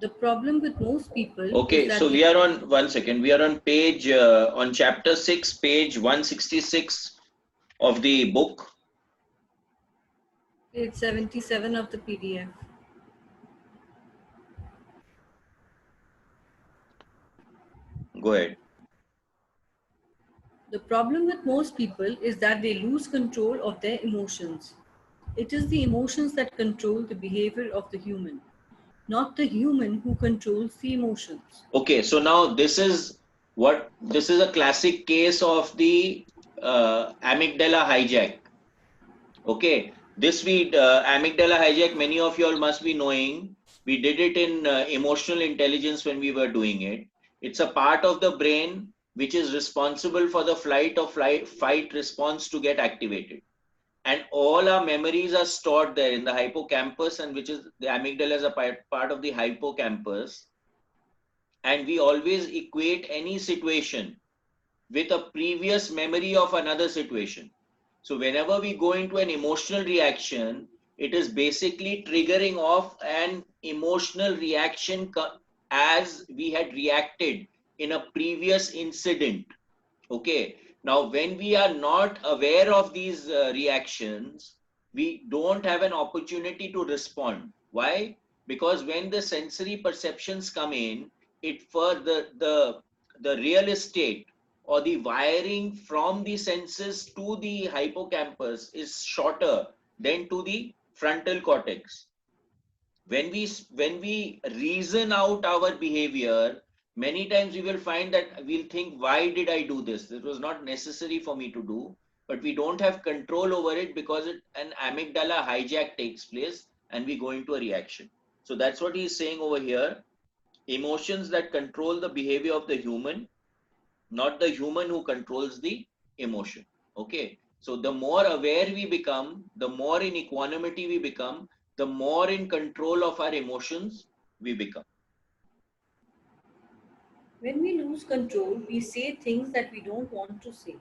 The problem with most people Okay, is that so we are on, one second, we are on page, on chapter 6, page 166 of the book. page 77 of the PDF. Go ahead. The problem with most people is that they lose control of their emotions. It is the emotions that control the behavior of the human, not the human who controls the emotions. Okay, so now this is a classic case of the amygdala hijack. Okay, this amygdala hijack, many of you all must be knowing. We did it in emotional intelligence when we were doing it. It's a part of the brain which is responsible for the fight response to get activated. And all our memories are stored there in the hippocampus, and which is the amygdala is a part of the hippocampus. And we always equate any situation with a previous memory of another situation. So whenever we go into an emotional reaction, it is basically triggering off an emotional reaction as we had reacted in a previous incident. Okay. Now, when we are not aware of these reactions, we don't have an opportunity to respond. Why? Because when the sensory perceptions come in, it for the real estate or the wiring from the senses to the hippocampus is shorter than to the frontal cortex. When we reason out our behavior, many times we will find that we'll think, why did I do this? It was not necessary for me to do, but we don't have control over it because an amygdala hijack takes place and we go into a reaction. So that's what he's saying over here. Emotions that control the behavior of the human, not the human who controls the emotion. Okay. So the more aware we become, the more in equanimity we become, the more in control of our emotions we become. When we lose control, we say things that we don't want to say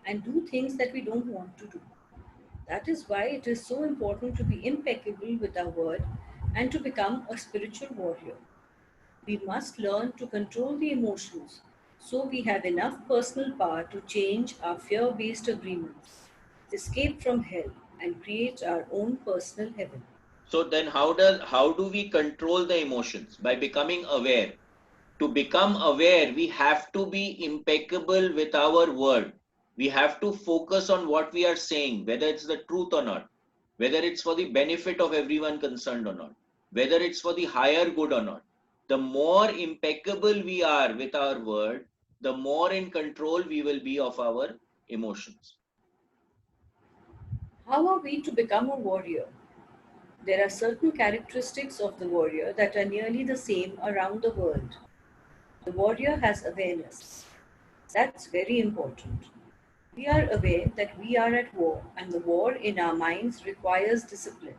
and do things that we don't want to do. That is why it is so important to be impeccable with our word and to become a spiritual warrior. We must learn to control the emotions so we have enough personal power to change our fear based agreements, escape from hell, and create our own personal heaven. So then how do we control the emotions? By becoming aware. To become aware, we have to be impeccable with our word. We have to focus on what we are saying, whether it's the truth or not, whether it's for the benefit of everyone concerned or not, whether it's for the higher good or not. The more impeccable we are with our word, the more in control we will be of our emotions. How are we to become a warrior? There are certain characteristics of the warrior that are nearly the same around the world. The warrior has awareness. That's very important. We are aware that we are at war, and the war in our minds requires discipline.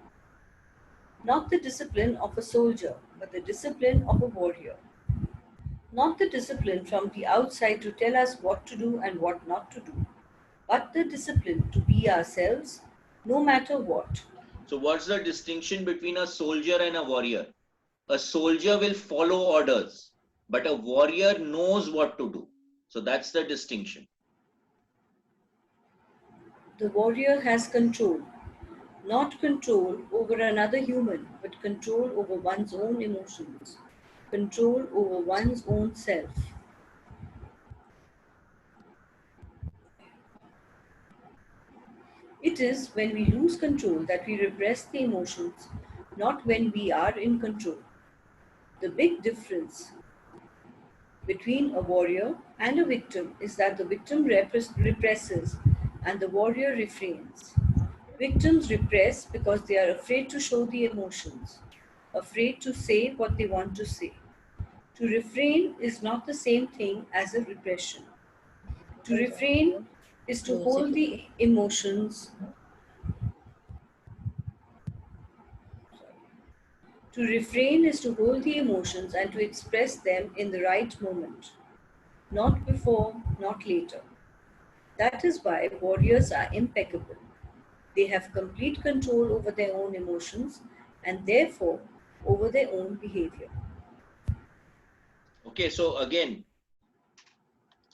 Not the discipline of a soldier, but the discipline of a warrior. Not the discipline from the outside to tell us what to do and what not to do, but the discipline to be ourselves no matter what. So, what's the distinction between a soldier and a warrior? A soldier will follow orders, but a warrior knows what to do. So, that's the distinction. The warrior has control, not control over another human, but control over one's own emotions, control over one's own self. It is when we lose control that we repress the emotions, not when we are in control. The big difference between a warrior and a victim is that the victim represses and the warrior refrains. Victims repress because they are afraid to show the emotions, afraid to say what they want to say. To refrain is not the same thing as a repression. To refrain is to hold the emotions. To refrain is to hold the emotions and to express them in the right moment, not before, not later. That is why warriors are impeccable. They have complete control over their own emotions and therefore over their own behavior. Okay, so again,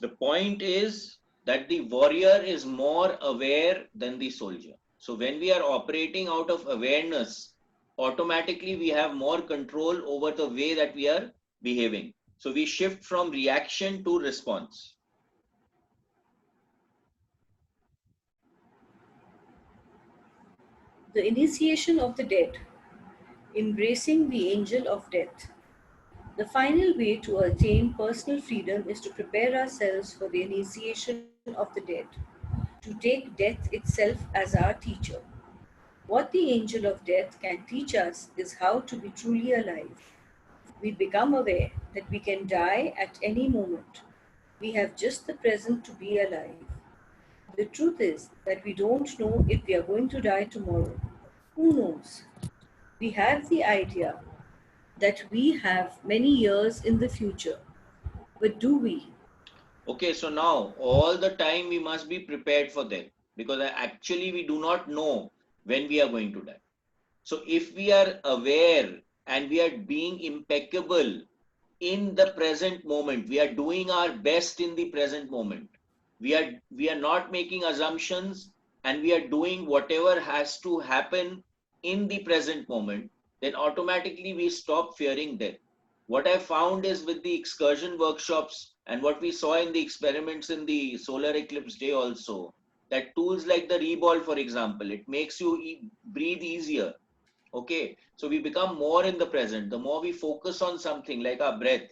the point is that the warrior is more aware than the soldier. So when we are operating out of awareness, automatically we have more control over the way that we are behaving. So we shift from reaction to response. The initiation of the dead, embracing the angel of death. The final way to attain personal freedom is to prepare ourselves for the initiation of the dead, to take death itself as our teacher. What the angel of death can teach us is how to be truly alive. We become aware that we can die at any moment. We have just the present to be alive. The truth is that we don't know if we are going to die tomorrow. Who knows? We have the idea that we have many years in the future. But do we? Okay, so now all the time we must be prepared for that, because actually we do not know when we are going to die. So if we are aware and we are being impeccable in the present moment, we are doing our best in the present moment. We are not making assumptions, and we are doing whatever has to happen in the present moment, then automatically we stop fearing death. What I found is with the excursion workshops and what we saw in the experiments in the solar eclipse day also, that tools like the reball, for example, it makes you breathe easier. Okay, so we become more in the present. The more we focus on something like our breath,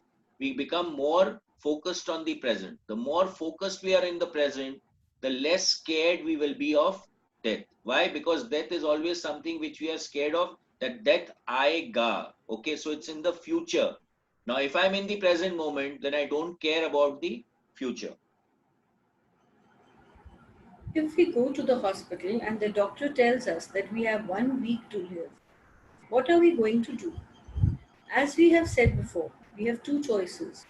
we become more focused on the present. The more focused we are in the present, the less scared we will be of death. Why? Because death is always something which we are scared of. That death aega. Okay, so it's in the future. Now, if I'm in the present moment, then I don't care about the future. If we go to the hospital and the doctor tells us that we have 1 week to live, what are we going to do? As we have said before, we have two choices.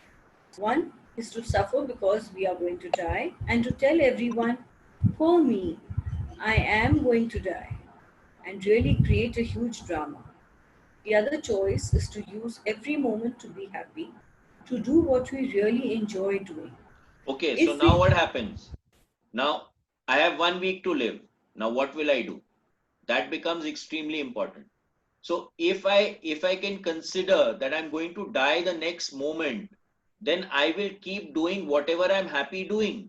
One is to suffer because we are going to die and to tell everyone, poor me, I am going to die, and really create a huge drama. The other choice is to use every moment to be happy, to do what we really enjoy doing. Okay, so If now we what happens? Now I have 1 week to live. Now what will I do? That becomes extremely important. So if I can consider that I'm going to die the next moment, then I will keep doing whatever I'm happy doing.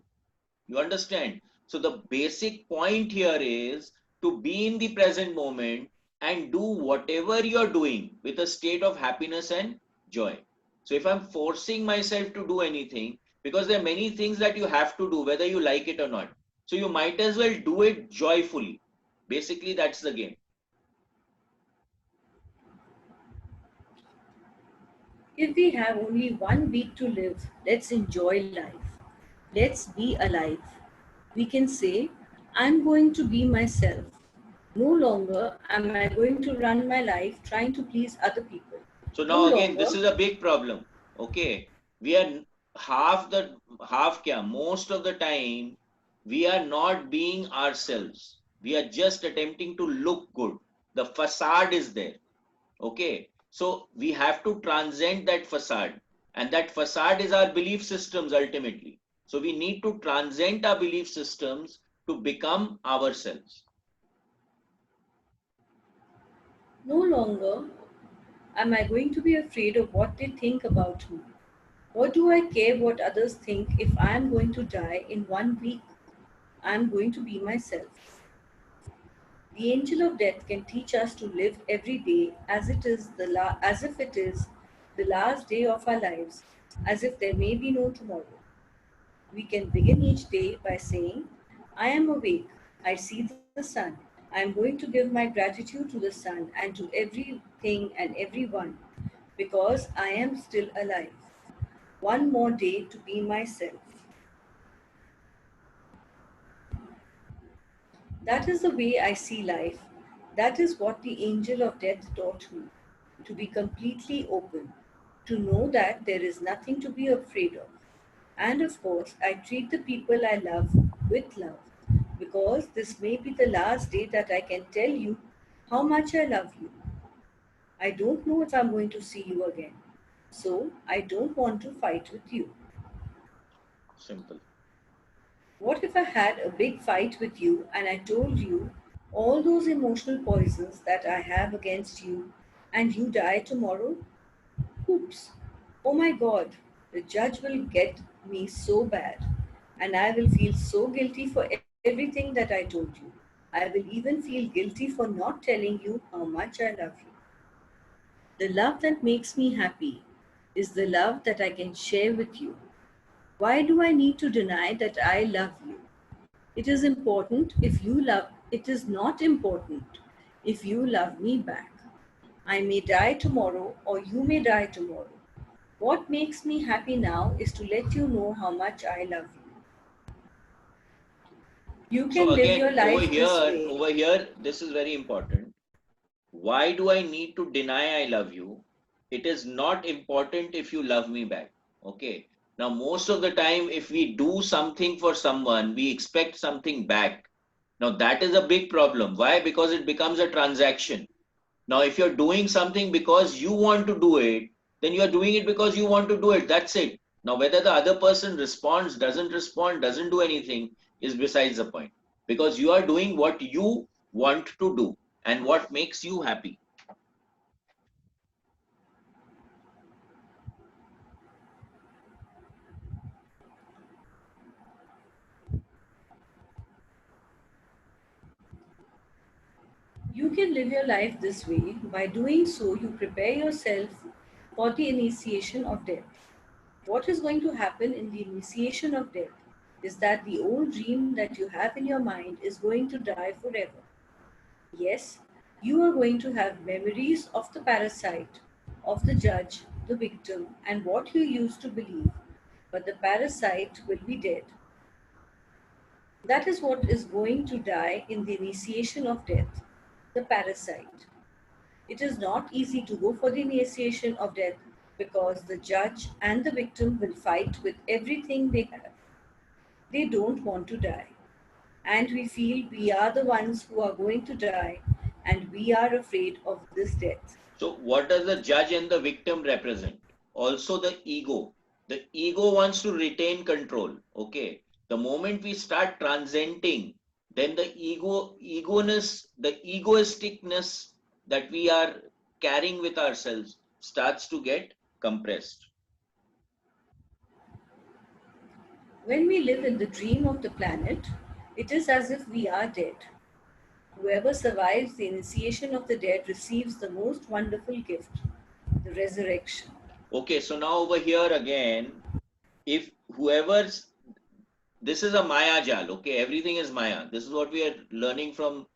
You understand? So the basic point here is to be in the present moment and do whatever you're doing with a state of happiness and joy. So if I'm forcing myself to do anything, because there are many things that you have to do, whether you like it or not. So you might as well do it joyfully. Basically, that's the game. if we have only 1 week to live, let's enjoy life. Let's be alive. We can say, I'm going to be myself. No longer am I going to run my life trying to please other people. So No now again, longer this is a big problem. Okay, we are half kya, most of the time we are not being ourselves. We are just attempting to look good. The facade is there. Okay, so we have to transcend that facade, and that facade is our belief systems ultimately. So we need to transcend our belief systems to become ourselves. No longer am I going to be afraid of what they think about me. What do I care what others think if I am going to die in 1 week? I am going to be myself. The angel of death can teach us to live every day as if it is the last day of our lives, as if there may be no tomorrow. We can begin each day by saying, I am awake, I see the sun. I am going to give my gratitude to the sun and to everything and everyone because I am still alive. One more day to be myself. That is the way I see life. That is what the angel of death taught me, to be completely open, to know that there is nothing to be afraid of. And of course, I treat the people I love with love, because this may be the last day that I can tell you how much I love you. I don't know if I'm going to see you again. so I don't want to fight with you. Simple. What if I had a big fight with you and I told you all those emotional poisons that I have against you and you die tomorrow? Oops. Oh my god, the judge will get me so bad and I will feel so guilty for everything that I told you. I will even feel guilty for not telling you how much I love you. The love that makes me happy is the love that I can share with you. Why do I need to deny that I love you? It is important if you love, it is not important if you love me back. I may die tomorrow or you may die tomorrow. What makes me happy now is to let you know how much I love you. You So can live again, your life this way. over here, this is very important. Why do I need to deny I love you? It is not important if you love me back. Okay. Now, most of the time, if we do something for someone, we expect something back. Now, that is a big problem. Why? Because it becomes a transaction. Now, if you're doing something because you want to do it, then you are doing it because you want to do it. That's it. Now, whether the other person responds, doesn't respond, doesn't do anything is besides the point. Because you are doing what you want to do and what makes you happy. You can live your life this way. By doing so, you prepare yourself for the initiation of death. What is going to happen in the initiation of death is that the old dream that you have in your mind is going to die forever. Yes, you are going to have memories of the parasite, of the judge, the victim, and what you used to believe, but the parasite will be dead. That is what is going to die in the initiation of death, the parasite. It is not easy to go for the initiation of death because the judge and the victim will fight with everything they have. They don't want to die. And we feel we are the ones who are going to die and we are afraid of this death. So, what does the judge and the victim represent? Also, the ego. The ego wants to retain control. Okay. The moment we start transcending, then the egoisticness that we are carrying with ourselves starts to get compressed. When we live in the dream of the planet, it is as if we are dead. Whoever survives the initiation of the dead receives the most wonderful gift, the resurrection. Okay. So, now over here again, if whoever's this is a Maya Jal, okay? Everything is Maya. This is what we are learning from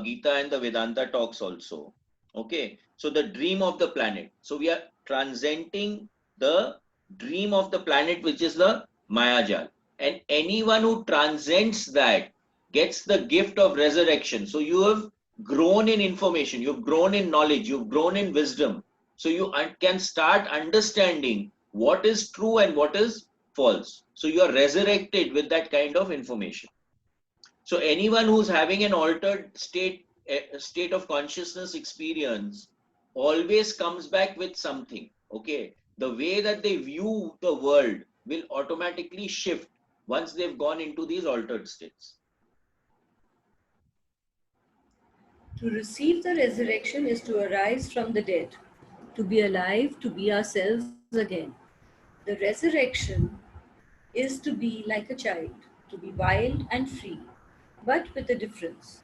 Gita and the Vedanta talks also. Okay, so the dream of the planet. So we are transcending the dream of the planet, which is the Maya Jal. And anyone who transcends that gets the gift of resurrection. So you have grown in information, you've grown in knowledge, you've grown in wisdom. So you can start understanding what is true and what is false. So you are resurrected with that kind of information. So anyone who's having an altered state of consciousness experience always comes back with something. Okay, the way that they view the world will automatically shift once they've gone into these altered states. To receive the resurrection is to arise from the dead, to be alive, to be ourselves again. The resurrection is to be like a child, to be wild and free, but with a difference.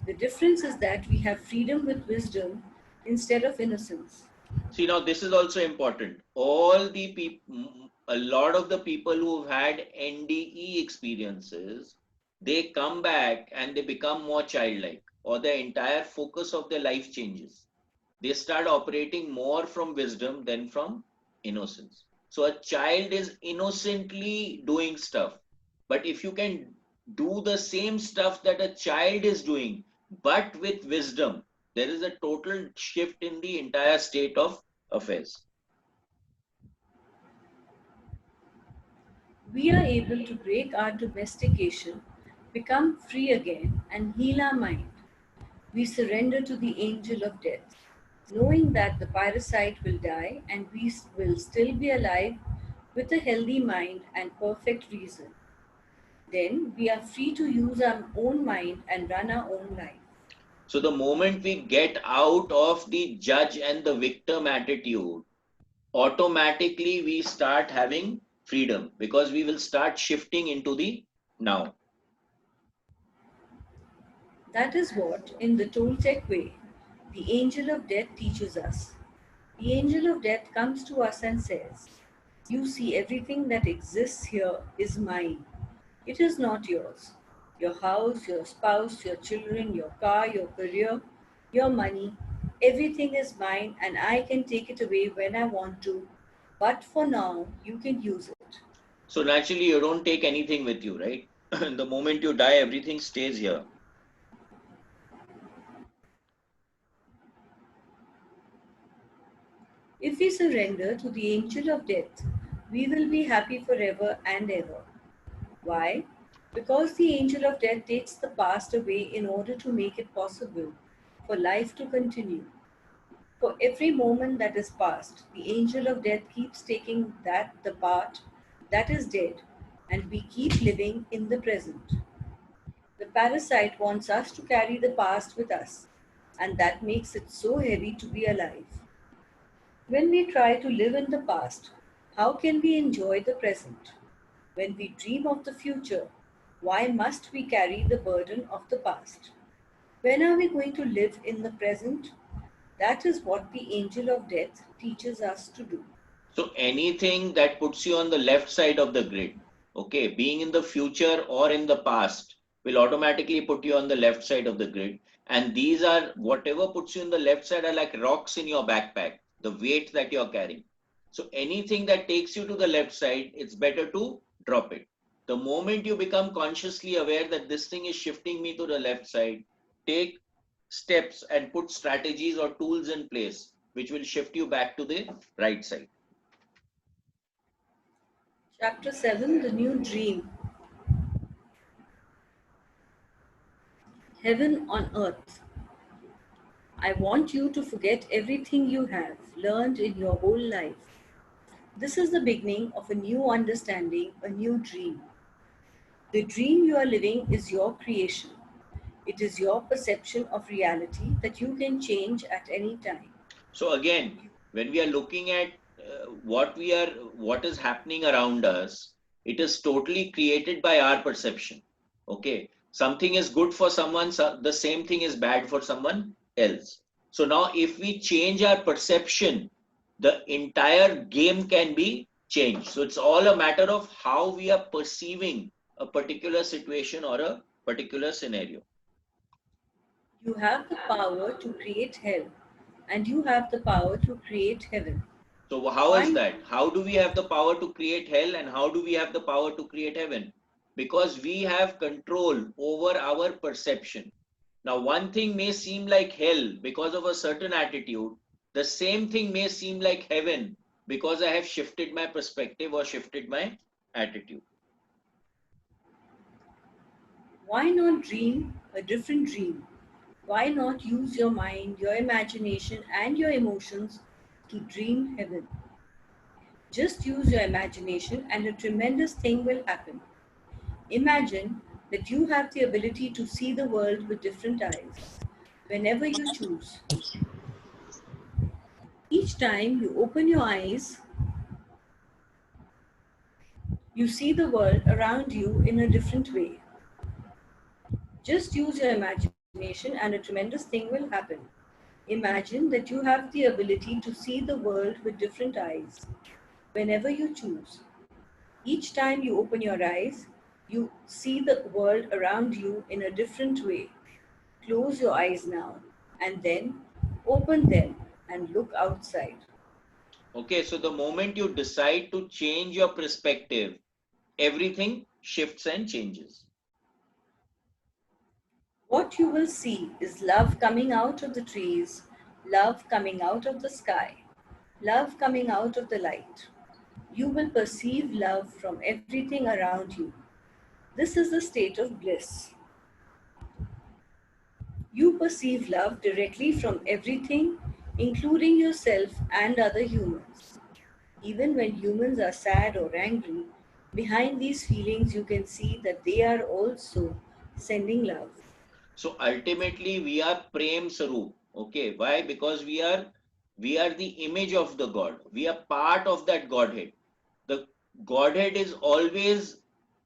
The difference is that we have freedom with wisdom instead of innocence. See, now this is also important. All the people, a lot of the people who've had NDE experiences, they come back and they become more childlike, or the entire focus of their life changes. They start operating more from wisdom than from innocence. So a child is innocently doing stuff. But if you can do the same stuff that a child is doing, but with wisdom, there is a total shift in the entire state of affairs. We are able to break our domestication, become free again, and heal our mind. We surrender to the angel of death. knowing that the parasite will die and we will still be alive with a healthy mind and perfect reason. Then we are free to use our own mind and run our own life. So the moment we get out of the judge and the victim attitude, automatically we start having freedom because we will start shifting into the now. That is what, in the Toltec way, the angel of death teaches us. The angel of death comes to us and says, "You see, everything that exists here is mine. It is not yours. Your house, your spouse, your children, your car, your career, your money, everything is mine and I can take it away when I want to. But for now, you can use it." So naturally, you don't take anything with you, right? The moment you die, everything stays here. If we surrender to the angel of death, we will be happy forever and ever. Why? Because the angel of death takes the past away in order to make it possible for life to continue. For every moment that is past, the angel of death keeps taking the part that is dead, and we keep living in the present. The parasite wants us to carry the past with us, and that makes it so heavy to be alive. When we try to live in the past, how can we enjoy the present? When we dream of the future, why must we carry the burden of the past? When are we going to live in the present? That is what the angel of death teaches us to do. So anything that puts you on the left side of the grid, okay, being in the future or in the past, will automatically put you on the left side of the grid. And these are whatever puts you in the left side are like rocks in your backpack, the weight that you're carrying. So anything that takes you to the left side, it's better to drop it. The moment you become consciously aware that this thing is shifting me to the left side, take steps and put strategies or tools in place which will shift you back to the right side. Chapter 7, The New Dream. Heaven on Earth. I want you to forget everything you have learned in your whole life. This is the beginning of a new understanding, a new dream. The dream you are living is your creation. It is your perception of reality that you can change at any time. So again, when we are looking at what is happening around us, it is totally created by our perception. Okay, something is good for someone, the same thing is bad for someone else. So now, if we change our perception, the entire game can be changed. So it's all a matter of how we are perceiving a particular situation or a particular scenario. You have the power to create hell, and you have the power to create heaven. So how is Why? that? How do we have the power to create hell and how do we have the power to create heaven? Because we have control over our perception. Now, one thing may seem like hell because of a certain attitude. The same thing may seem like heaven because I have shifted my perspective or shifted my attitude. Why not dream a different dream? Why not use your mind, your imagination, and your emotions to dream heaven? Just use your imagination, and a tremendous thing will happen. Imagine that you have the ability to see the world with different eyes whenever you choose. Each time you open your eyes, you see the world around you in a different way. Just use your imagination, and a tremendous thing will happen. Imagine that you have the ability to see the world with different eyes whenever you choose. Each time you open your eyes, you see the world around you in a different way. Close your eyes now and then open them and look outside. Okay, so the moment you decide to change your perspective, everything shifts and changes. What you will see is love coming out of the trees, love coming out of the sky, love coming out of the light. You will perceive love from everything around you. This is the state of bliss. You perceive love directly from everything including yourself and other humans. Even when humans are sad or angry, behind these feelings you can see that they are also sending love. So ultimately we are Prem Sarup. Okay. Why? Because we are the image of the God. We are part of that Godhead. The Godhead is always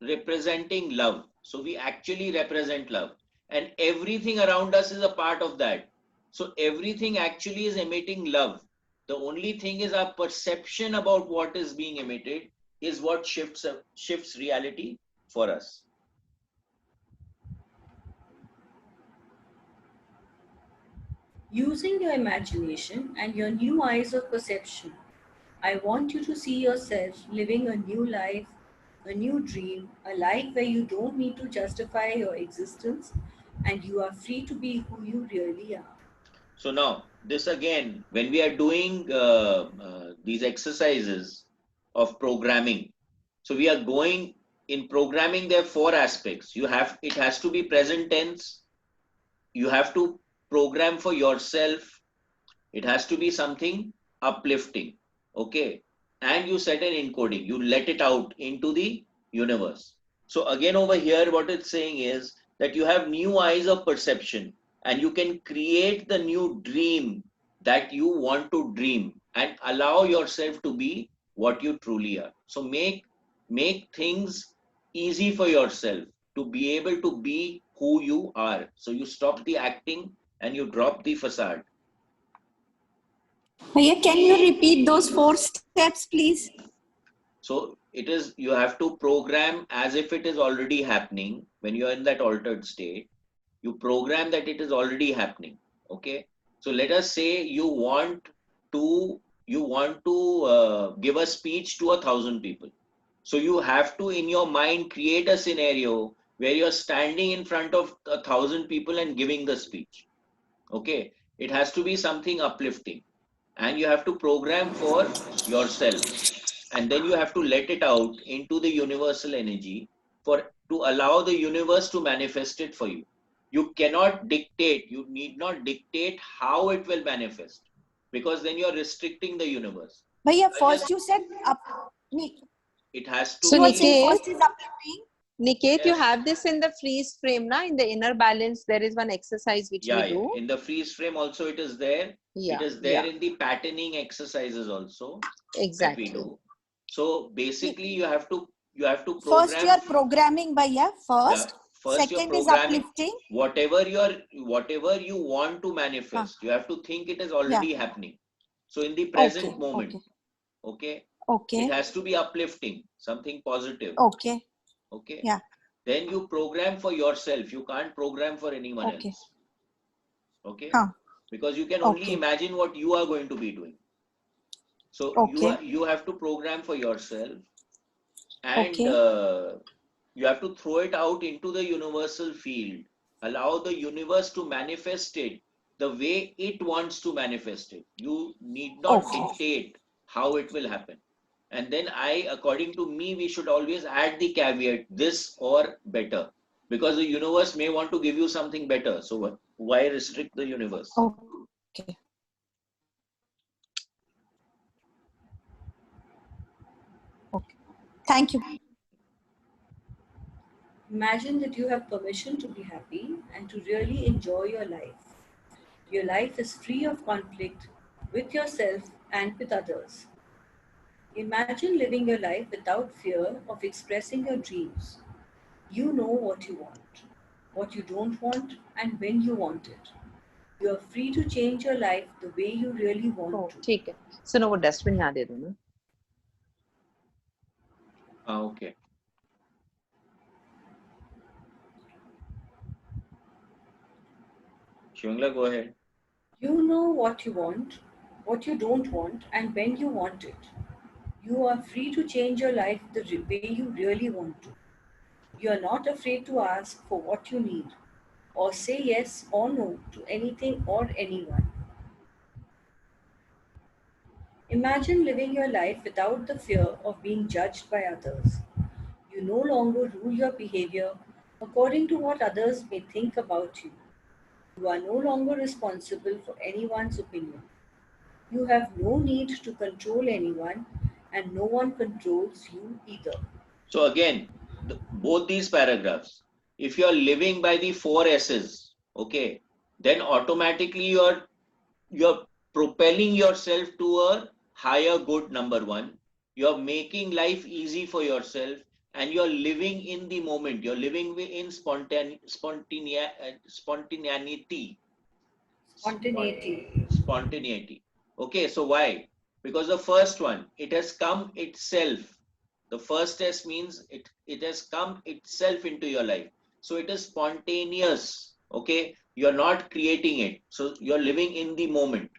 representing love. So we actually represent love. And everything around us is a part of that. So everything actually is emitting love. The only thing is our perception about what is being emitted is what shifts reality for us. Using your imagination and your new eyes of perception, I want you to see yourself living a new life, a new dream, a life where you don't need to justify your existence and you are free to be who you really are. So now, this again, when we are doing these exercises of programming, so we are going in programming. There are four aspects. It has to be present tense. You have to program for yourself. It has to be something uplifting. Okay, and you set an encoding. You let it out into the universe. So again, over here, what it's saying is that you have new eyes of perception and you can create the new dream that you want to dream and allow yourself to be what you truly are. So make things easy for yourself to be able to be who you are. So you stop the acting and you drop the facade. Bhaiya, can you repeat those 4 steps, please? So it is, you have to program as if it is already happening. When you are in that altered state, you program that it is already happening. Okay. So let us say you want to give a speech to 1,000 people. So you have to in your mind create a scenario where you're standing in front of 1,000 people and giving the speech. Okay. It has to be something uplifting, and you have to program for yourself, and then you have to let it out into the universal energy for to allow the universe to manifest it for you. You need not dictate how it will manifest, because then you're restricting the universe. Bhaiya, first you said up. It has to You So were saying be. Niket, first is uplifting. Niket, you Yes. have this in the freeze frame, na? In the inner balance, there is one exercise which we Yeah, do. in the freeze frame also it is there. It Yeah, is there yeah, in the patterning exercises also that we exactly. do. So basically you have to First you program. are programming, Bhaiya. Yeah, First. first you're Second is programming uplifting. whatever you want to Huh. manifest. You have to think it is Yeah. already happening. So in the Okay. present moment, Okay. okay, it Okay. has to be uplifting, something positive. Okay. Okay, Yeah. then you program for yourself. You can't program for anyone Okay. else. Okay, Huh. because you can only Okay. imagine what you are going to be doing. So Okay. you have to program for yourself, and Okay. you have to throw it out into the universal field. Allow the universe to manifest it the way it wants to manifest it. You need not Okay. dictate how it will happen. And then according to me, we should always add the caveat, this or better, because the universe may want to give you something better. So why restrict the universe? Okay. Okay. Thank you. Imagine that you have permission to be happy and to really enjoy your life. Your life is free of conflict with yourself and with others. Imagine living your life without fear of expressing your dreams. You know what you want, what you don't want, and when you want it. You are free to change your life the way you really want Oh, to. ठीक है. So ना वो dustbin यहाँ दे दो ना. Okay. Shivangla, go ahead. You know what you want, what you don't want, and when you want it. You are free to change your life the way you really want to. You are not afraid to ask for what you need or say yes or no to anything or anyone. Imagine living your life without the fear of being judged by others. You no longer rule your behavior according to what others may think about you. You are no longer responsible for anyone's opinion. You have no need to control anyone, and no one controls you either. So again, both these paragraphs, if you're living by the four S's, okay, then automatically you're propelling yourself to a higher good, number one. You're making life easy for yourself, and you're living in the moment. You're living in spontaneity. Spontaneity. Spontaneity. Okay, so why? Because the first one, it has come itself. The first S means it has come itself into your life. So it is spontaneous. Okay, you're not creating it. So you're living in the moment.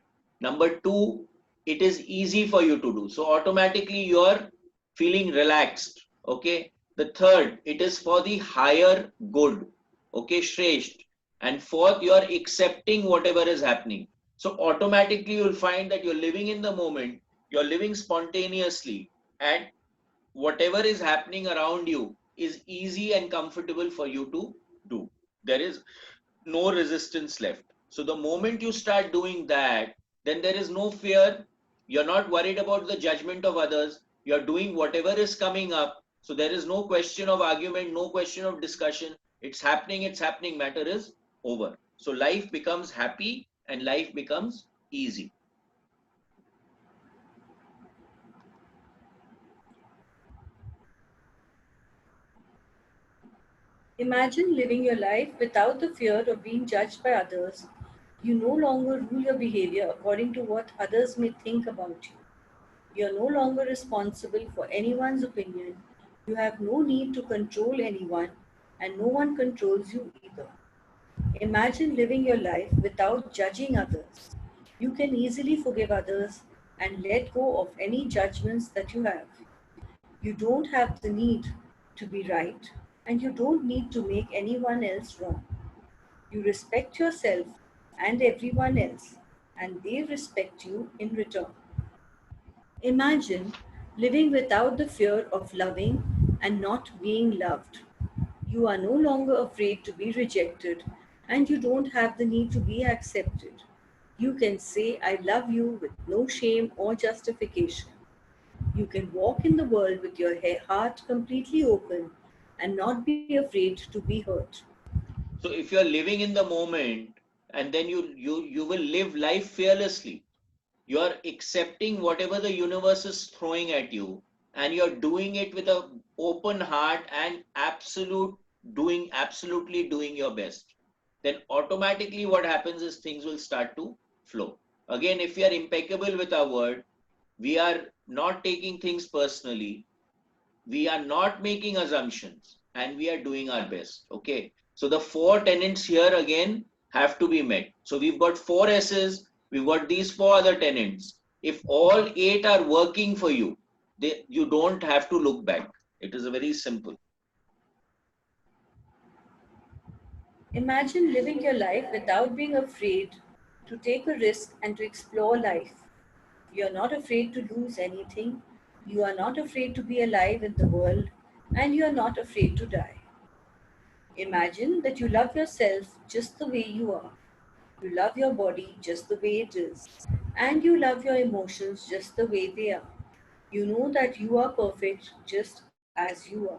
Number two, it is easy for you to do. So automatically you're feeling relaxed. Okay. The third, it is for the higher good. Okay, Shresht. And fourth, you are accepting whatever is happening. So automatically you'll find that you're living in the moment, you're living spontaneously, and whatever is happening around you is easy and comfortable for you to do. There is no resistance left. So the moment you start doing that, then there is no fear. You're not worried about the judgment of others. You're doing whatever is coming up. So there is no question of argument, no question of discussion. It's happening, it's happening. Matter is over. So life becomes happy and life becomes easy. Imagine living your life without the fear of being judged by others. You no longer rule your behavior according to what others may think about you. You are no longer responsible for anyone's opinion. You have no need to control anyone, and no one controls you either. Imagine living your life without judging others. You can easily forgive others and let go of any judgments that you have. You don't have the need to be right, and you don't need to make anyone else wrong. You respect yourself and everyone else, and they respect you in return. Imagine living without the fear of loving and not being loved. You are no longer afraid to be rejected, and you don't have the need to be accepted. You can say, I love you with no shame or justification. You can walk in the world with your heart completely open and not be afraid to be hurt. So if you're living in the moment, and then you will live life fearlessly. You're accepting whatever the universe is throwing at you, and you're doing it with an open heart and absolutely doing your best. Then automatically what happens is things will start to flow. Again, if we are impeccable with our word, we are not taking things personally, we are not making assumptions, and we are doing our best. Okay, so the four tenets here again have to be met. So we've got four S's, we've got these four other tenets. If all eight are working for you, you don't have to look back. It is a very simple. Imagine living your life without being afraid to take a risk and to explore life. You are not afraid to lose anything. You are not afraid to be alive in the world, and you are not afraid to die. Imagine that you love yourself just the way you are. You love your body just the way it is, and you love your emotions just the way they are. You know that you are perfect just as you are.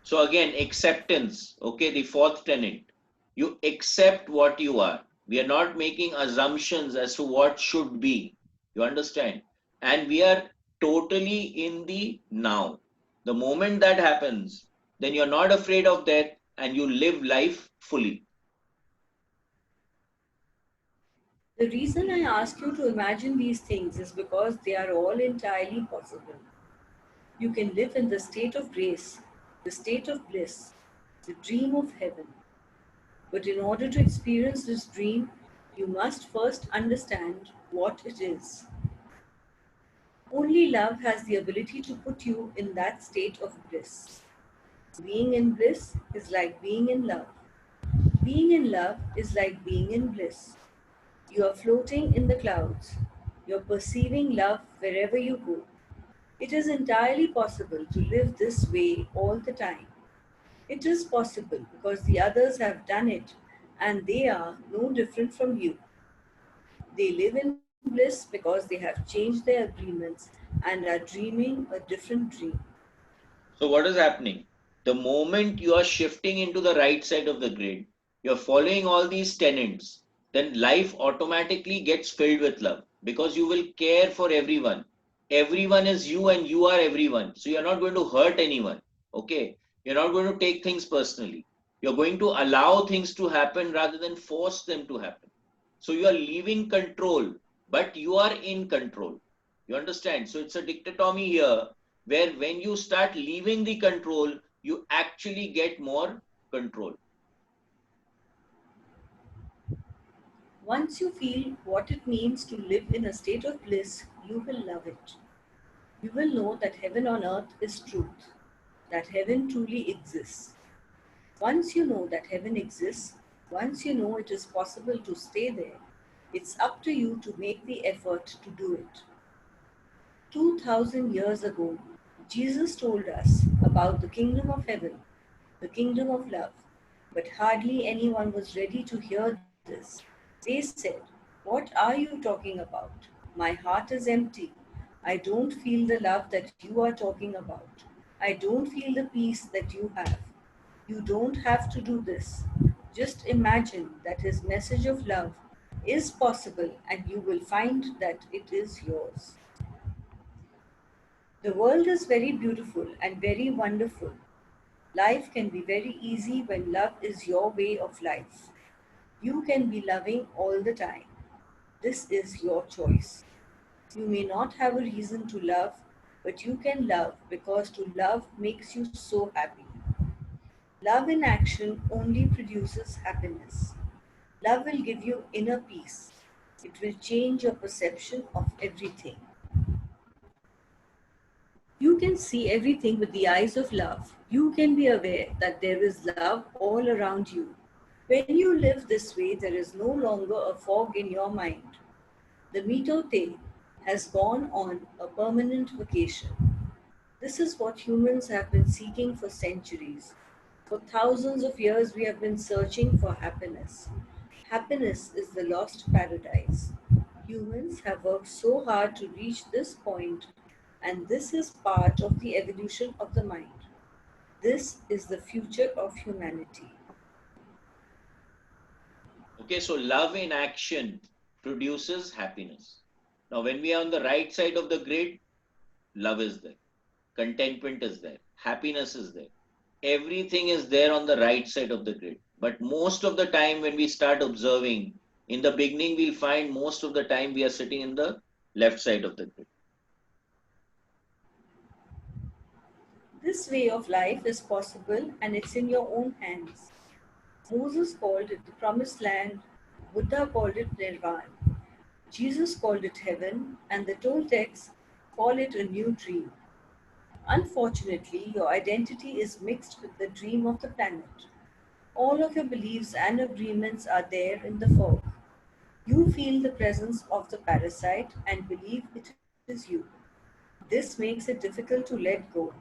So again, acceptance. Okay, the fourth tenet. You accept what you are. We are not making assumptions as to what should be. You understand? And we are totally in the now. The moment that happens, then you're not afraid of death and you live life fully. The reason I ask you to imagine these things is because they are all entirely possible. You can live in the state of grace, the state of bliss, the dream of heaven. But in order to experience this dream, you must first understand what it is. Only love has the ability to put you in that state of bliss. Being in bliss is like being in love. Being in love is like being in bliss. You are floating in the clouds. You're perceiving love wherever you go. It is entirely possible to live this way all the time. It is possible because the others have done it and they are no different from you. They live in bliss bliss because they have changed their agreements and are dreaming a different dream. So what is happening? The moment you are shifting into the right side of the grid, you're following all these tenets, then life automatically gets filled with love because you will care for everyone. Everyone is you and you are everyone. So you're not going to hurt anyone. Okay. You're not going to take things personally. You're going to allow things to happen rather than force them to happen. So you are leaving control, but you are in control. You understand? So it's a dichotomy here where when you start leaving the control, you actually get more control. Once you feel what it means to live in a state of bliss, you will love it. You will know that heaven on earth is truth, that heaven truly exists. Once you know that heaven exists, once you know it is possible to stay there, it's up to you to make the effort to do it. 2000 years ago, Jesus told us about the kingdom of heaven, the kingdom of love, but hardly anyone was ready to hear this. They said, "What are you talking about? My heart is empty. I don't feel the love that you are talking about. I don't feel the peace that you have. You don't have to do this. Just imagine that his message of love is possible and you will find that it is yours." The world is very beautiful and very wonderful. Life can be very easy when love is your way of life. You can be loving all the time. This is your choice. You may not have a reason to love, but you can love because to love makes you so happy. Love in action only produces happiness. Love will give you inner peace. It will change your perception of everything. You can see everything with the eyes of love. You can be aware that there is love all around you. When you live this way, there is no longer a fog in your mind. The mitote has gone on a permanent vacation. This is what humans have been seeking for centuries. For thousands of years, we have been searching for happiness. Happiness is the lost paradise. Humans have worked so hard to reach this point, and this is part of the evolution of the mind. This is the future of humanity. Okay, so love in action produces happiness. Now, when we are on the right side of the grid, love is there, contentment is there, happiness is there. Everything is there on the right side of the grid. But most of the time, when we start observing, in the beginning, we'll find most of the time we are sitting in the left side of the grid. This way of life is possible and it's in your own hands. Moses called it the promised land, Buddha called it nirvana, Jesus called it heaven, and the Toltecs call it a new dream. Unfortunately, your identity is mixed with the dream of the planet. All of your beliefs and agreements are there in the fog. You feel the presence of the parasite and believe it is you. This makes it difficult to let go,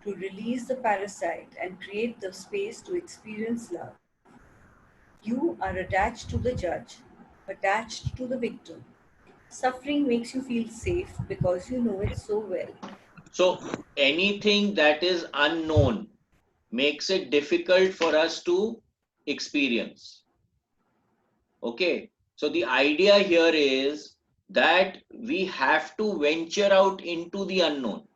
to release the parasite and create the space to experience love. You are attached to the judge, attached to the victim. Suffering makes you feel safe because you know it so well. So anything that is unknown makes it difficult for us to experience. Okay. So the idea here is that we have to venture out into the unknown.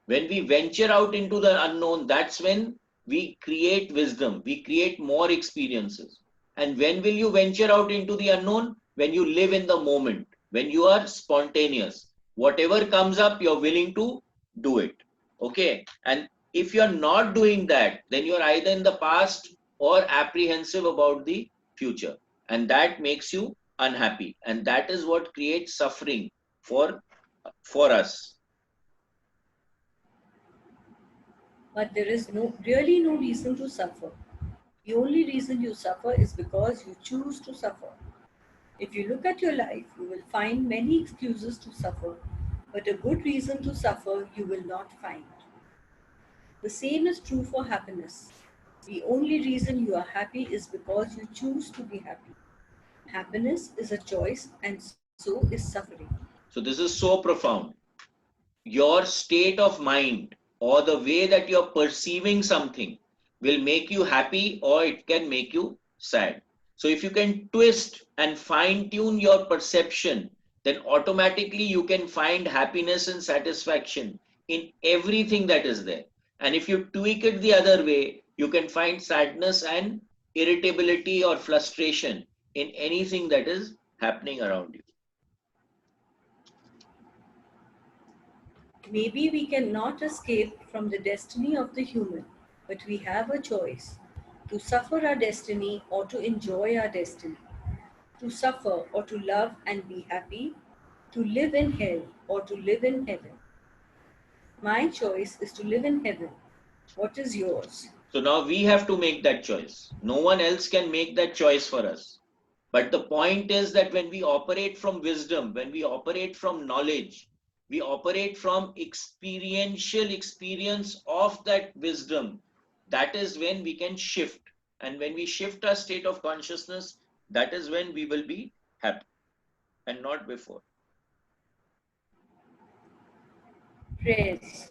When we venture out into the unknown, that's when we create wisdom, we create more experiences. And when will you venture out into the unknown? When you live in the moment, when you are spontaneous. Whatever comes up, you're willing to do it. Okay. And if you're not doing that, then you're either in the past or apprehensive about the future. And that makes you unhappy. And that is what creates suffering for us. But there is really no reason to suffer. The only reason you suffer is because you choose to suffer. If you look at your life, you will find many excuses to suffer, but a good reason to suffer you will not find. The same is true for happiness. The only reason you are happy is because you choose to be happy. Happiness is a choice, and so so is suffering. So this is so profound. Your state of mind or the way that you're perceiving something will make you happy or it can make you sad. So if you can twist and fine tune your perception, then automatically you can find happiness and satisfaction in everything that is there. And if you tweak it the other way, you can find sadness and irritability or frustration in anything that is happening around you. Maybe we cannot escape from the destiny of the human, but we have a choice to suffer our destiny or to enjoy our destiny, to suffer or to love and be happy, to live in hell or to live in heaven. My choice is to live in heaven. What is yours? So now we have to make that choice. No one else can make that choice for us. But the point is that when we operate from wisdom, when we operate from knowledge, we operate from experiential experience of that wisdom, that is when we can shift. And when we shift our state of consciousness, that is when we will be happy and not before. Prayers.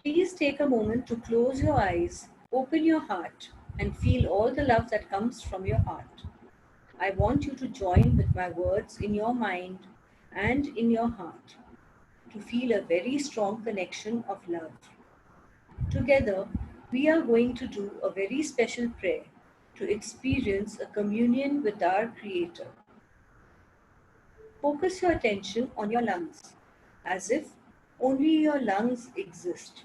Please take a moment to close your eyes, open your heart, and feel all the love that comes from your heart. I want you to join with my words in your mind and in your heart to feel a very strong connection of love. Together, we are going to do a very special prayer to experience a communion with our Creator. Focus your attention on your lungs, as if only your lungs exist.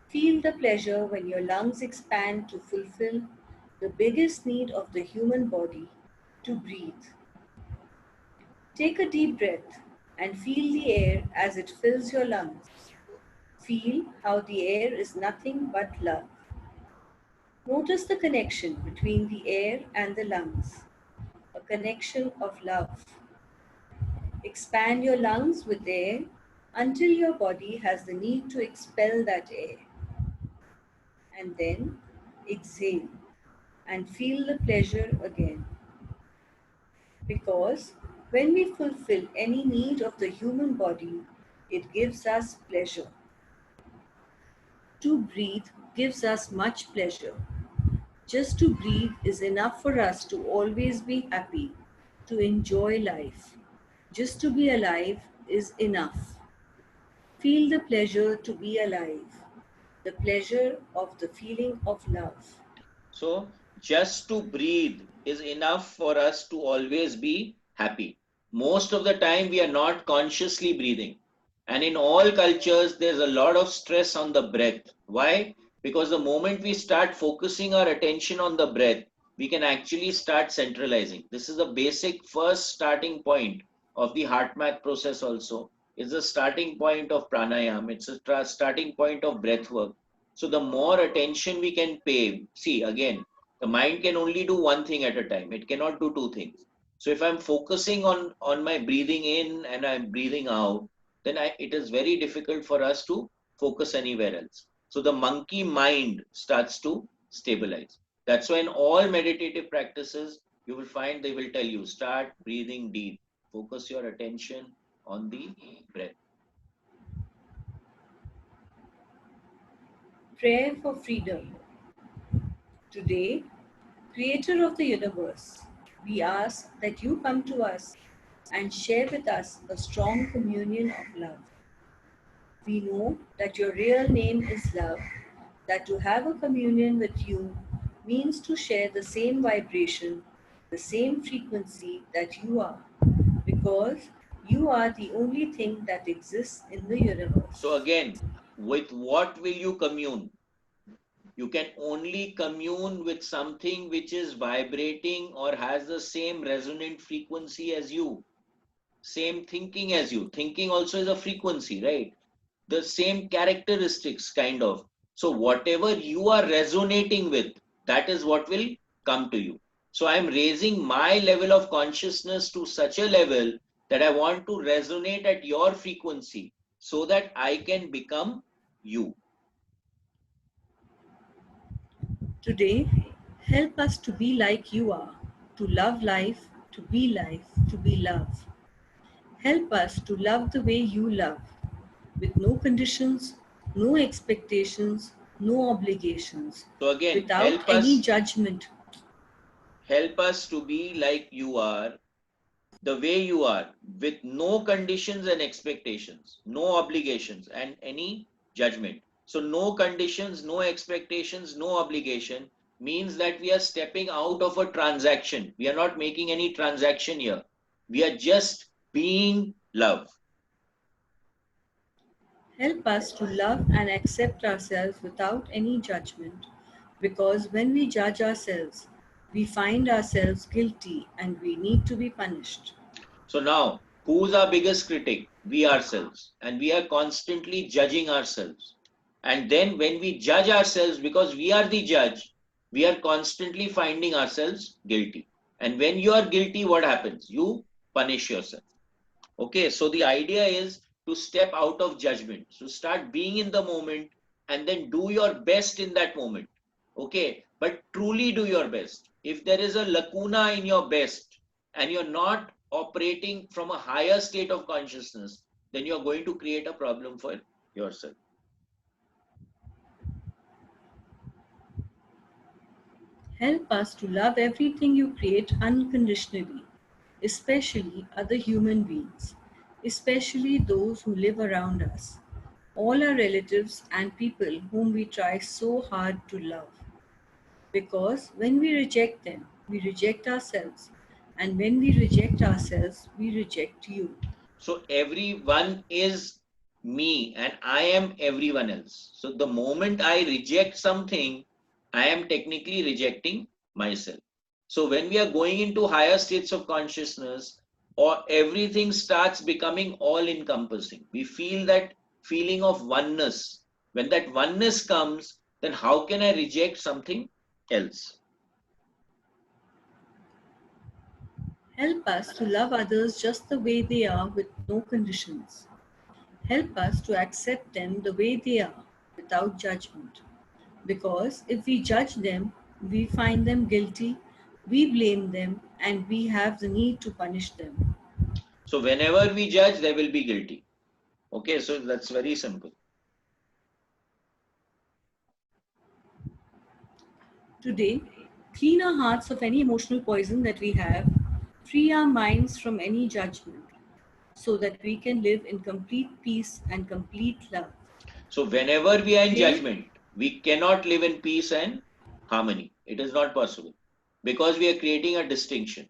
Feel the pleasure when your lungs expand to fulfill the biggest need of the human body, to breathe. Take a deep breath and feel the air as it fills your lungs. Feel how the air is nothing but love. Notice the connection between the air and the lungs, a connection of love. Expand your lungs with air until your body has the need to expel that air. And then exhale and feel the pleasure again. Because when we fulfill any need of the human body, it gives us pleasure. To breathe gives us much pleasure. Just to breathe is enough for us to always be happy, to enjoy life. Just to be alive is enough. Feel the pleasure to be alive, the pleasure of the feeling of love. So just to breathe is enough for us to always be happy. Most of the time we are not consciously breathing. And in all cultures, there's a lot of stress on the breath. Why? Because the moment we start focusing our attention on the breath, we can actually start centralizing. This is the basic first starting point of the heart math process also. It's the starting point of pranayam. It's a starting point of breath work. So the more attention we can pay, see again, the mind can only do one thing at a time. It cannot do two things. So if I'm focusing on my breathing in and I'm breathing out, then it is very difficult for us to focus anywhere else. So the monkey mind starts to stabilize. That's why in all meditative practices, you will find they will tell you, start breathing deep. Focus your attention on the breath. Prayer for freedom. Today, Creator of the universe, we ask that you come to us and share with us a strong communion of love. We know that your real name is love, that to have a communion with you means to share the same vibration, the same frequency that you are, because you are the only thing that exists in the universe. So again, with what will you commune? You can only commune with something which is vibrating or has the same resonant frequency as you, same thinking as you. Thinking also is a frequency, right? The same characteristics, kind of. So whatever you are resonating with, that is what will come to you. So I'm raising my level of consciousness to such a level that I want to resonate at your frequency so that I can become you. Today, help us to be like you are, to love life, to be life, to be love. Help us to love the way you love, with no conditions, no expectations, no obligations, So again, without any judgment. help us to be like you are, the way you are, with no conditions and expectations, no obligations and any judgment. So no conditions, no expectations, no obligation means that we are stepping out of a transaction. We are not making any transaction here. We are just being love. Help us to love and accept ourselves without any judgment, because when we judge ourselves, we find ourselves guilty and we need to be punished. So now, who's our biggest critic? We ourselves. And we are constantly judging ourselves. And then when we judge ourselves, because we are the judge, we are constantly finding ourselves guilty. And when you are guilty, what happens? You punish yourself. Okay, so the idea is to step out of judgment. So start being in the moment and then do your best in that moment. Okay, but truly do your best. If there is a lacuna in your best and you're not operating from a higher state of consciousness, then you're going to create a problem for yourself. Help us to love everything you create unconditionally, especially other human beings, especially those who live around us, all our relatives and people whom we try so hard to love. Because when we reject them, we reject ourselves, and when we reject ourselves, we reject you. So everyone is me and I am everyone else. So the moment I reject something, I am technically rejecting myself. So when we are going into higher states of consciousness, or everything starts becoming all encompassing, we feel that feeling of oneness. When that oneness comes, then how can I reject something else? Help us to love others just the way they are with no conditions. Help us to accept them the way they are without judgment. Because if we judge them, we find them guilty, we blame them, and we have the need to punish them. So whenever we judge, they will be guilty. Okay, so that's very simple. Today, clean our hearts of any emotional poison that we have, free our minds from any judgment, so that we can live in complete peace and complete love. So whenever we are in Today, judgment, we cannot live in peace and harmony. It is not possible because we are creating a distinction.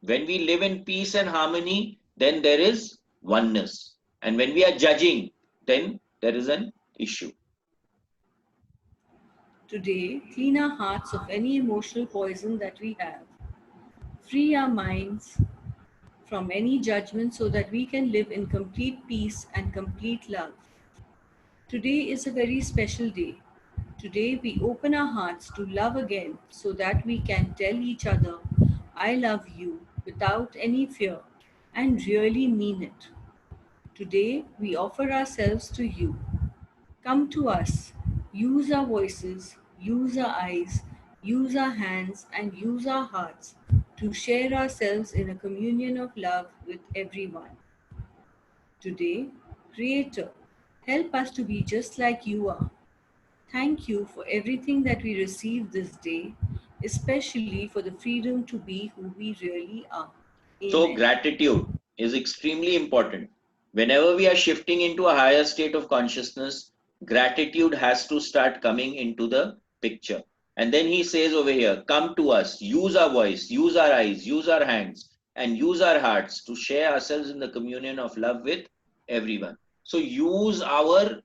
When we live in peace and harmony, then there is oneness. And when we are judging, then there is an issue. today, clean our hearts of any emotional poison that we have, free our minds from any judgment so that we can live in complete peace and complete love. Today is a very special day. Today we open our hearts to love again so that we can tell each other, I love you without any fear and really mean it. Today we offer ourselves to you. Come to us. Use our voices, use our eyes, use our hands, and use our hearts to share ourselves in a communion of love with everyone. Today, Creator, help us to be just like you are. Thank you for everything that we received this day, especially for the freedom to be who we really are. So Amen. gratitude is extremely important. Whenever we are shifting into a higher state of consciousness, gratitude has to start coming into the picture. And then he says over here, come to us, use our voice, use our eyes, use our hands, and use our hearts to share ourselves in the communion of love with everyone. So use our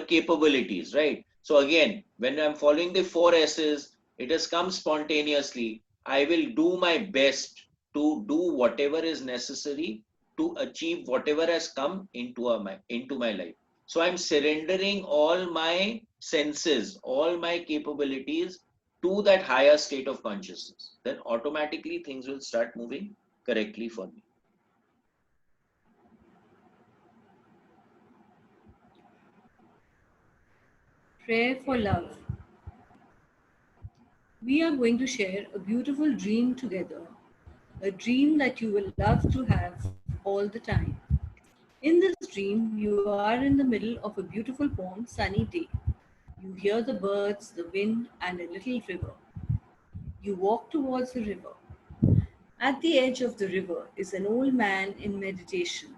capabilities, right? So again, when I'm following the 4 S's, it has come spontaneously. I will do my best to do whatever is necessary to achieve whatever has come into my life. So I'm surrendering all my senses, all my capabilities to that higher state of consciousness. Then automatically things will start moving correctly for me. Prayer for love. We are going to share a beautiful dream together a dream that you will love to have all the time. In this dream, you are in the middle of a beautiful, warm, sunny day. You hear the birds, the wind, and a little river. You walk towards the river. At the edge of the river is an old man in meditation,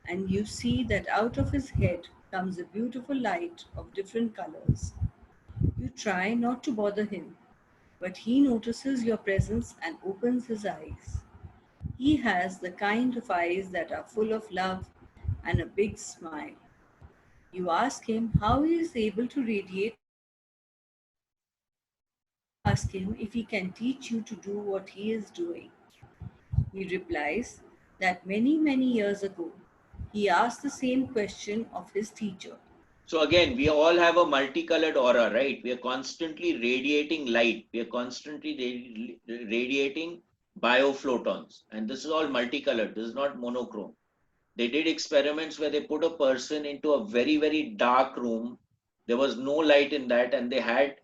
and you see that out of his head comes a beautiful light of different colors. You try not to bother him, but he notices your presence and opens his eyes. He has the kind of eyes that are full of love and a big smile. You ask him how he is able to radiate love. You ask him if he can teach you to do what he is doing. He replies that many, many years ago, he asked the same question of his teacher. So again, we all have a multicolored aura, right? We are constantly radiating light. We are constantly radiating biophotons. And this is all multicolored. This is not monochrome. They did experiments where they put a person into a very, very dark room. There was no light in that, and they had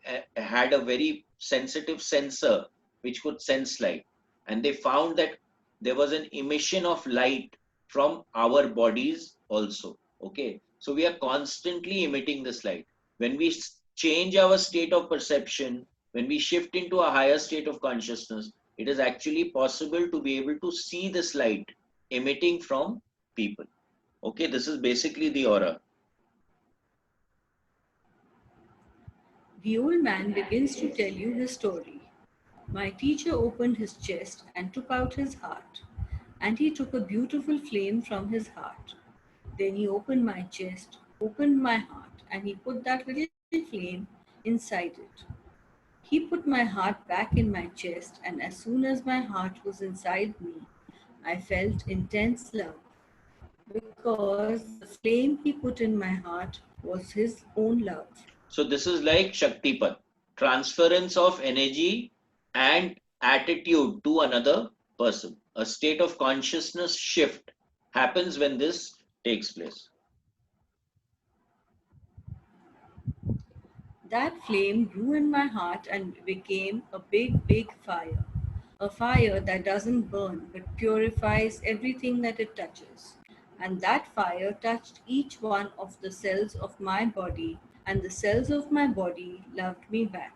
a very sensitive sensor which could sense light. And they found that there was an emission of light from our bodies also. Okay, so we are constantly emitting this light. When we change our state of perception, when we shift into a higher state of consciousness, it is actually possible to be able to see this light emitting from people. Okay, this is basically the aura. The old man begins to tell you his story. My teacher opened his chest and took out his heart, and he took a beautiful flame from his heart. Then he opened my chest, opened my heart, and he put that little flame inside it. He put my heart back in my chest, and as soon as my heart was inside me, I felt intense love because the flame he put in my heart was his own love. So this is like Shaktipat, transference of energy and attitude to another person. A state of consciousness shift happens when this takes place. That flame grew in my heart and became a big, big fire. A fire that doesn't burn but purifies everything that it touches. And that fire touched each one of the cells of my body, and the cells of my body loved me back.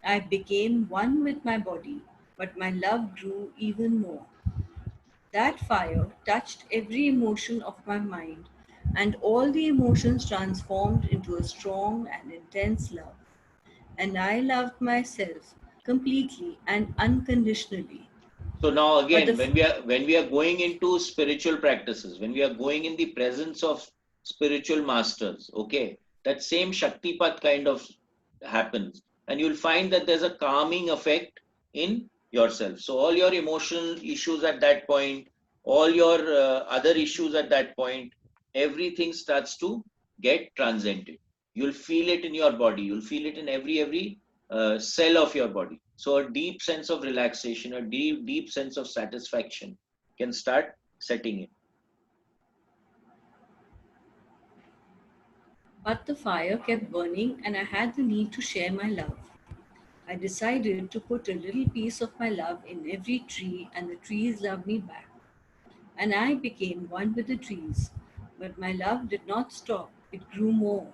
I became one with my body, but my love grew even more. That fire touched every emotion of my mind, and all the emotions transformed into a strong and intense love. And I loved myself completely and unconditionally. So now But the again, when we are going into spiritual practices, when we are going in the presence of spiritual masters, okay, that same Shaktipat kind of happens, and you'll find that there's a calming effect in yourself. So all your emotional issues at that point, all your other issues at that point, everything starts to get transcended. You'll feel it in your body. You'll feel it in every cell of your body. So a deep sense of relaxation, a deep sense of satisfaction can start setting in. but the fire kept burning and I had the need to share my love. I decided to put a little piece of my love in every tree and the trees loved me back. And I became one with the trees. But my love did not stop, it grew more.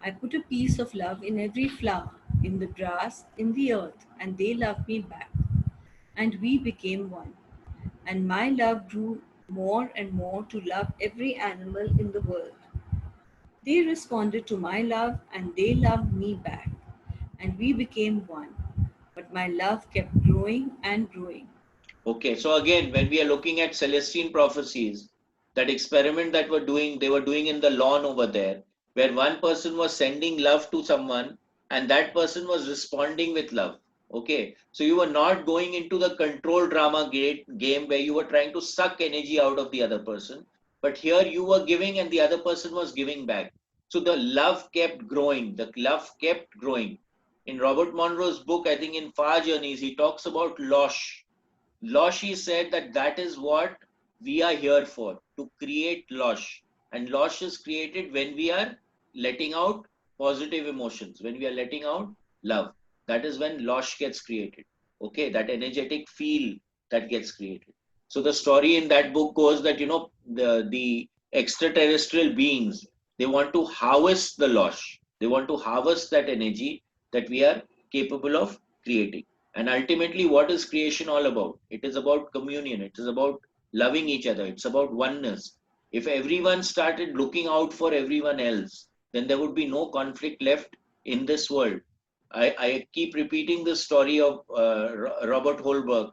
I put a piece of love in every flower, in the grass, in the earth, and they loved me back. And we became one. And my love grew more and more to love every animal in the world. They responded to my love and they loved me back. And we became one. But my love kept growing and growing. Okay, so again, when we are looking at Celestine prophecies, that experiment that they were doing in the lawn over there, where one person was sending love to someone and that person was responding with love. Okay, so you were not going into the control drama game where you were trying to suck energy out of the other person, but here you were giving and the other person was giving back. So the love kept growing, the love kept growing. In Robert Monroe's book, I think in Far Journeys, he talks about Losh. Loshi said that that is what we are here for, to create Losh. And Losh is created when we are letting out positive emotions, when we are letting out love. That is when Losh gets created. Okay, that energetic feel that gets created. So the story in that book goes that, the extraterrestrial beings, they want to harvest the losh. They want to harvest that energy that we are capable of creating. And ultimately, what is creation all about? It is about communion. It is about loving each other. It's about oneness. If everyone started looking out for everyone else, then there would be no conflict left in this world. I keep repeating the story of Robert Holberg,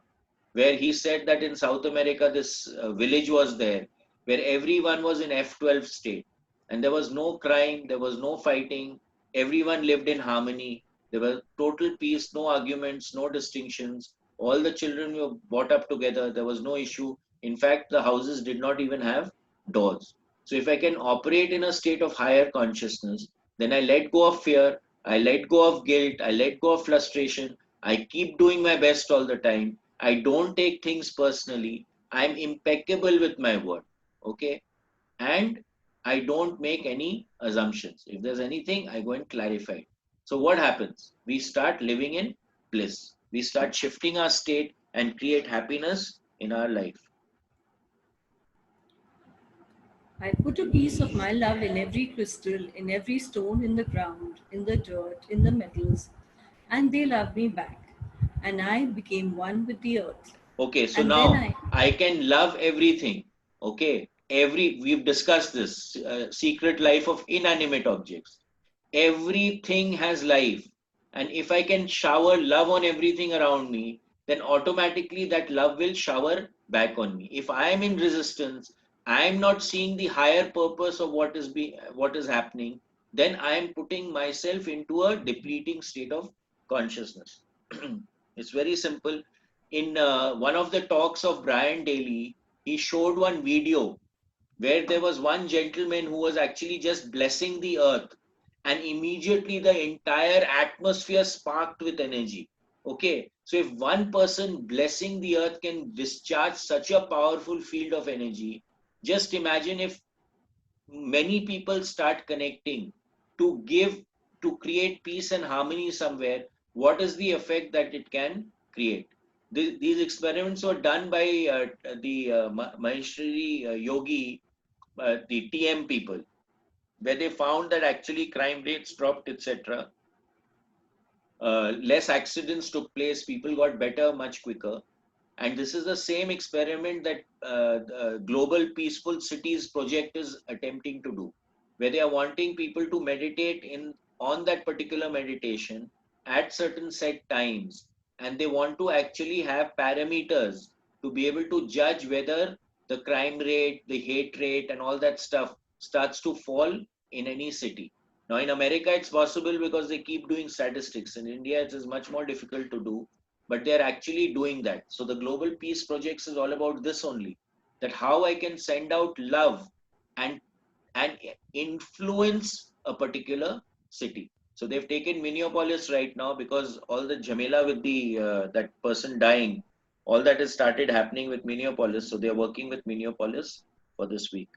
where he said that in South America, this village was there where everyone was in F12 state, and there was no crime, there was no fighting, everyone lived in harmony, there was total peace, no arguments, no distinctions. All the children were brought up together, there was no issue. In fact, the houses did not even have doors. So, if I can operate in a state of higher consciousness, then I let go of fear, I let go of guilt, I let go of frustration, I keep doing my best all the time. I don't take things personally. I'm impeccable with my word. Okay. And I don't make any assumptions. If there's anything, I go and clarify it. So what happens? We start living in bliss. We start shifting our state and create happiness in our life. I put a piece of my love in every crystal, in every stone in the ground, in the dirt, in the metals, and they love me back. And I became one with the earth. Okay, so And then now I, I can love everything. Okay, we've discussed this secret life of inanimate objects. Everything has life, and if I can shower love on everything around me, then automatically that love will shower back on me. If I am in resistance, I am not seeing the higher purpose of what is happening, then I am putting myself into a depleting state of consciousness. It's very simple. In one of the talks of Brian Daly, he showed one video where there was one gentleman who was actually just blessing the earth, and immediately the entire atmosphere sparked with energy. Okay, so if one person blessing the earth can discharge such a powerful field of energy, just imagine if many people start connecting to give, to create peace and harmony somewhere, what is the effect that it can create? These experiments were done by the Maheshwari Yogi, the TM people, where they found that actually crime rates dropped, etc. Less accidents took place, people got better much quicker. And this is the same experiment that the Global Peaceful Cities project is attempting to do, where they are wanting people to meditate on that particular meditation at certain set times, and they want to actually have parameters to be able to judge whether the crime rate, the hate rate, and all that stuff starts to fall in any city. Now, in America, it's possible because they keep doing statistics. In India, it is much more difficult to do, but they're actually doing that. So the Global Peace Projects is all about this only, that how I can send out love and and influence a particular city. So they've taken Minneapolis right now because all the Jamila with the that person dying, all that has started happening with Minneapolis. So they're working with Minneapolis for this week.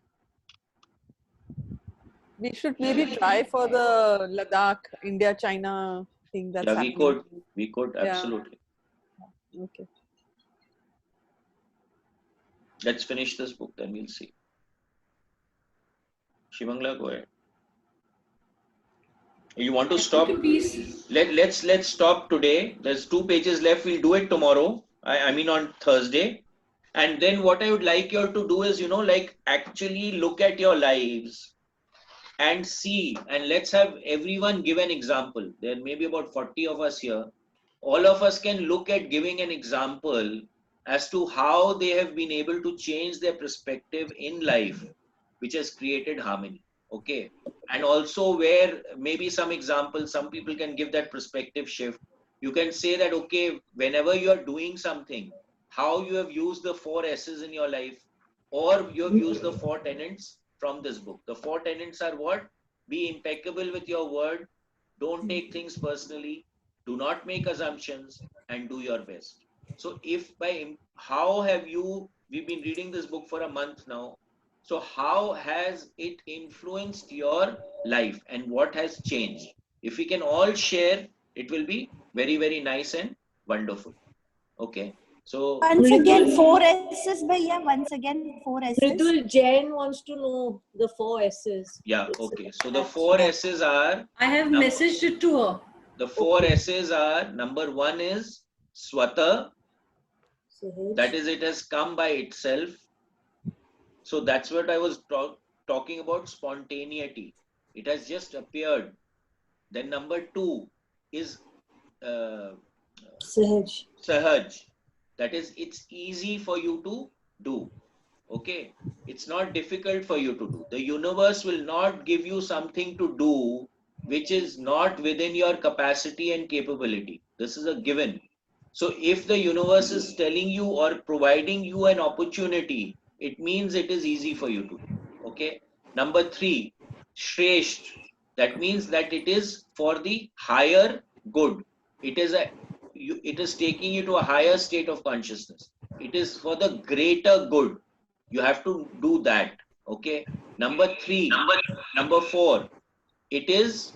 We should maybe try for the Ladakh, India, China thing that's Yeah, happening. we could Yeah. absolutely. Okay. Let's finish this book, then we'll see. Shivangla, go ahead. You want to I stop? put a piece. Let's stop today. There's 2 pages left. We'll do it tomorrow. I mean on Thursday. And then what I would like you all to do is, like actually look at your lives and see, and let's have everyone give an example. There may be about 40 of us here. All of us can look at giving an example as to how they have been able to change their perspective in life, which has created harmony. Okay. And also, where maybe some examples, some people can give that perspective shift. You can say that, okay, whenever you are doing something, how you have used the 4 S's in your life, or you have used the 4 tenets from this book. The 4 tenets are what? Be impeccable with your word, don't take things personally, do not make assumptions, and do your best. So if how have you, we've been reading this book for a month now, so how has it influenced your life and what has changed? If we can all share, it will be very, very nice and wonderful. Okay. So Once again, Mridul- 4 S's, Bhaiya. Once again, 4 S's. Mridul Jain wants to know the 4 S's. yeah, It's- okay. So the that's- 4 S's are, I have messaged it to her. the 4 Okay. S's are, number 1 is Swata, Sahaj. that is, it has come by itself. So that's what I was talking about, spontaneity. It has just appeared. Then number 2 is Sahaj. Sahaj. That is, it's easy for you to do. Okay. It's not difficult for you to do. The universe will not give you something to do which is not within your capacity and capability. This is a given. So if the universe is telling you or providing you an opportunity, it means it is easy for you to do. Okay. Number 3, Shresht. That means that it is for the higher good. It is it is taking you to a higher state of consciousness. It is for the greater good. You have to do that. Okay. Number 4, it is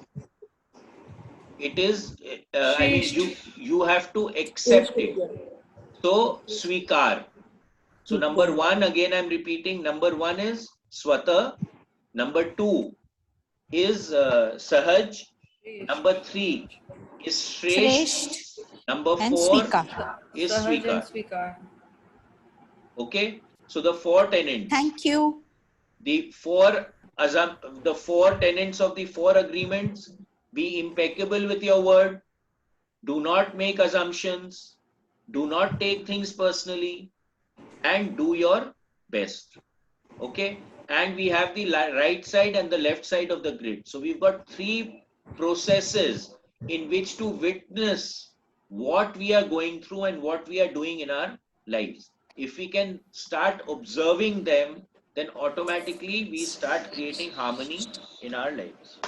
I mean, you have to accept it. So swikar. So number 1, again I'm repeating, number 1 is Swata, number 2 is Sahaj, number 3 is Shresht, Shresht number and 4 Swika. is Sahaj and Swikar. Swikar. Okay, so the 4 tenets. Thank you. The 4 tenets of the 4 agreements: be impeccable with your word, do not make assumptions, do not take things personally, and do your best. Okay, and we have the right side and the left side of the grid. So we've got 3 processes in which to witness what we are going through and what we are doing in our lives. If we can start observing them, then automatically we start creating harmony in our lives.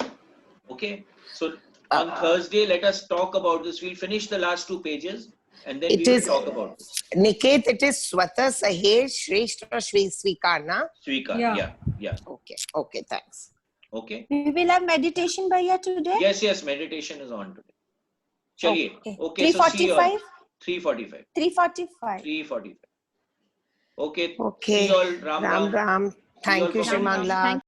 Okay, so on Thursday, let us talk about this. We'll finish the last 2 pages and then we will talk about this. Niket, it is Swata, Sahej, Shresht or Swikar, na? Swikar, yeah. Okay, thanks. Okay. We will have meditation, Bhaiya, today? Yes, meditation is on today. Chaliye. Okay, so see you 3:45? all. 3:45. 3:45. 3:45. Okay. See Okay. you all. Ram. Ram. See you all Thank you, from India. Shimangla.